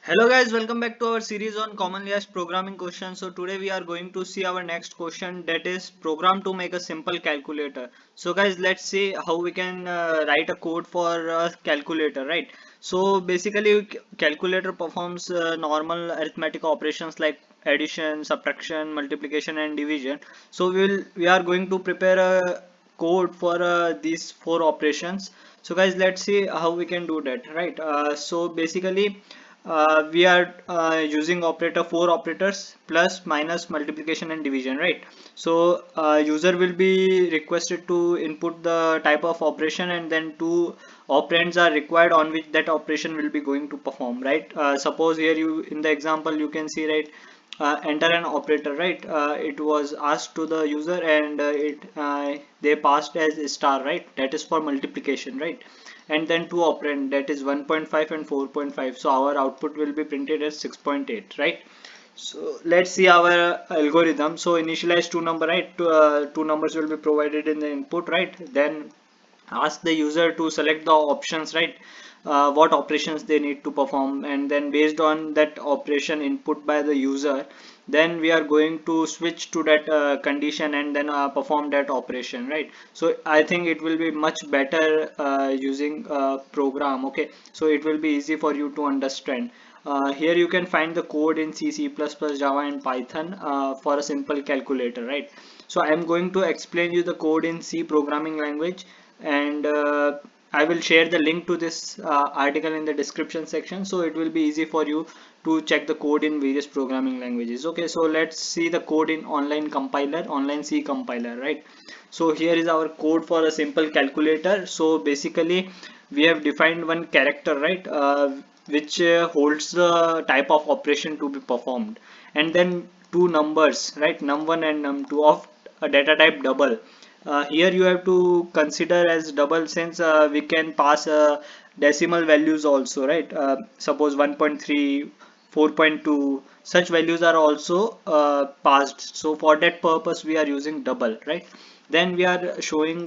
Hello guys, welcome back to our series on commonly asked programming questions. So today we are going to see our next question, that is program to make a simple calculator. So guys, let's see how we can write a code for a calculator, right? So basically calculator performs normal arithmetic operations like addition, subtraction, multiplication and division. So we are going to prepare a code for these four operations. So guys, let's see how we can do that, right? So basically we are using operator four operators plus minus multiplication and division, right? So user will be requested to input the type of operation, and then two operands are required on which that operation will be going to perform, right? Suppose here you in the example you can see, right, enter an operator, right? It was asked to the user, and they passed as star, right? That is for multiplication, right? And then two operand, that is 1.5 and 4.5. So our output will be printed as 6.8, right? So let's see our algorithm. So initialize two number, right? Two numbers will be provided in the input, right? Then ask the user to select the options, right? What operations they need to perform, and then based on that operation input by the user, then we are going to switch to that condition and then perform that operation, right? So I think it will be much better using program. Okay, so it will be easy for you to understand. Here you can find the code in C, C++, Java and Python for a simple calculator, right? So I am going to explain you the code in C programming language, and I will share the link to this article in the description section, so it will be easy for you to check the code in various programming languages. Okay, so let's see the code in online compiler, online C compiler, right? So here is our code for a simple calculator. So basically we have defined one character, right, which holds the type of operation to be performed, and then two numbers, right, num1 and num2 of a data type double. Here you have to consider as double, since we can pass decimal values also, right? Suppose 1.3, 4.2, such values are also passed. So for that purpose we are using double, right? Then we are showing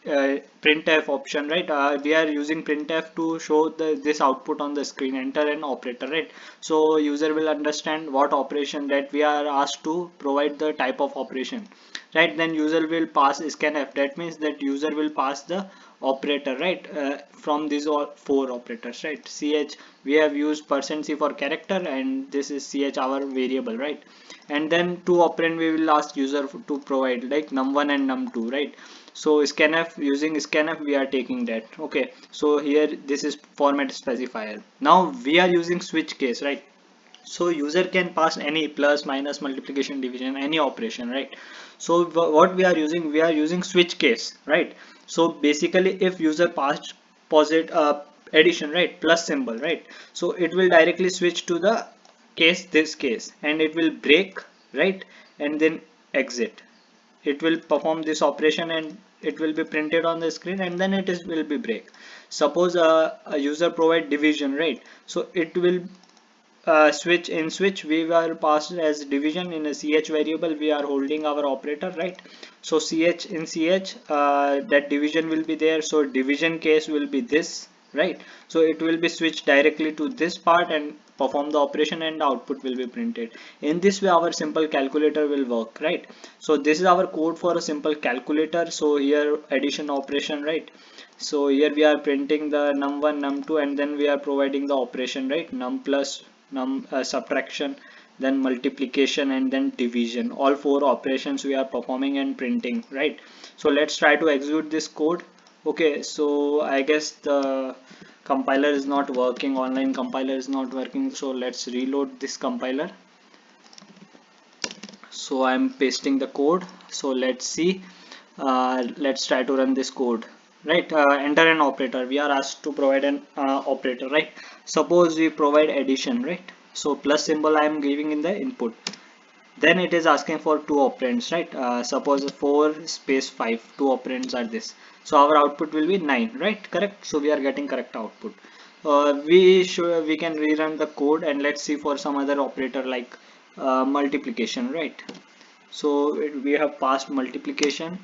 printf option, right? We are using printf to show this output on the screen, enter an operator, right? So user will understand what operation that we are asked to provide the type of operation, right? Then user will pass scanf, that means that user will pass the operator, right? From these all four operators, right? Ch, we have used %c for character, and this is ch our variable, right? And then two operand we will ask user to provide, like num1 and num2, right? So scanf, using scanf we are taking that. Okay, so here this is format specifier. Now we are using switch case, right? So user can pass any plus, minus, multiplication, division, any operation, right? So what we are using switch case, right? So basically if user passed posit addition, right, plus symbol, right? So it will directly switch to the case, this case, and it will break, right? And then exit. It will perform this operation and it will be printed on the screen, and then it is will be break. Suppose a user provide division, right? So it will switch, in switch we were passed as division. In a ch variable we are holding our operator, right? So ch, in ch that division will be there, so division case will be this, right? So it will be switched directly to this part and perform the operation, and the output will be printed. In this way our simple calculator will work, right? So this is our code for a simple calculator. So here addition operation, right? So here we are printing the num1 num2, and then we are providing the operation, right? Num plus, num subtraction, then multiplication, and then division. All four operations we are performing and printing, right? So let's try to execute this code. Okay, so I guess the compiler is not working, online compiler is not working, so let's reload this compiler. So I'm pasting the code, so let's see. Let's try to run this code, right? Enter an operator, we are asked to provide an operator, right? Suppose we provide addition, right? So plus symbol I am giving in the input. Then it is asking for two operands, right? Suppose 4 space 5, two operands are this. So our output will be 9, right? Correct. So we are getting correct output. We can rerun the code, and let's see for some other operator like multiplication, right? So we have passed multiplication.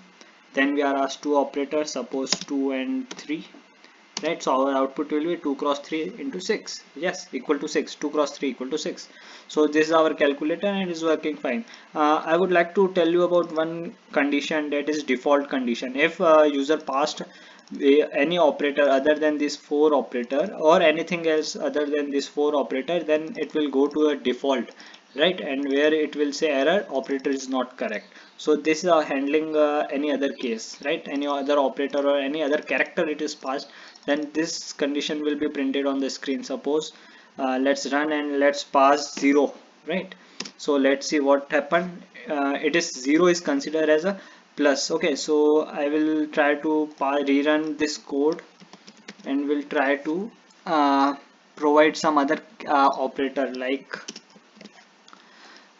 Then we are asked two operators, suppose 2 and 3. right? So our output will be 2 cross 3 into 6, yes, equal to 6. 2 cross 3 equal to 6. So this is our calculator and it is working fine. I would like to tell you about one condition, that is default condition. If user passed any operator other than this for operator or anything else other than this for operator, then it will go to a default, right? And where it will say error, operator is not correct. So this is handling any other case, right? Any other operator or any other character it is passed, then this condition will be printed on the screen. Suppose let's run and let's pass 0, right? So let's see what happened. It is 0 is considered as a plus. Okay, so I will try to rerun this code and will try to provide some other operator, like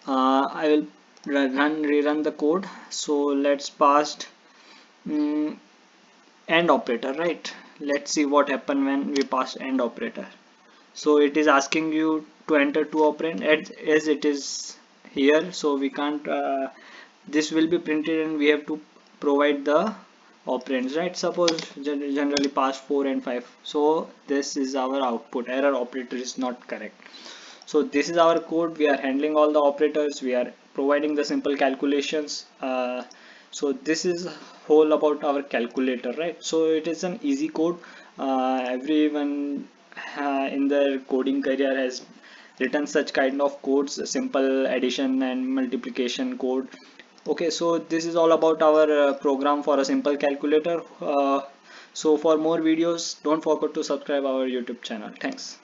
I will rerun the code. So let's pass AND operator, right? Let's see what happened when we pass AND operator. So it is asking you to enter two operand as it is here, so we can't this will be printed and we have to provide the operands, right? Suppose generally pass 4 and 5. So this is our output, error, operator is not correct. So this is our code. We are handling all the operators, we are providing the simple calculations. So this is whole about our calculator, right? So it is an easy code. Everyone in their coding career has written such kind of codes, simple addition and multiplication code. Okay, so this is all about our program for a simple calculator. So for more videos, don't forget to subscribe our YouTube channel. Thanks.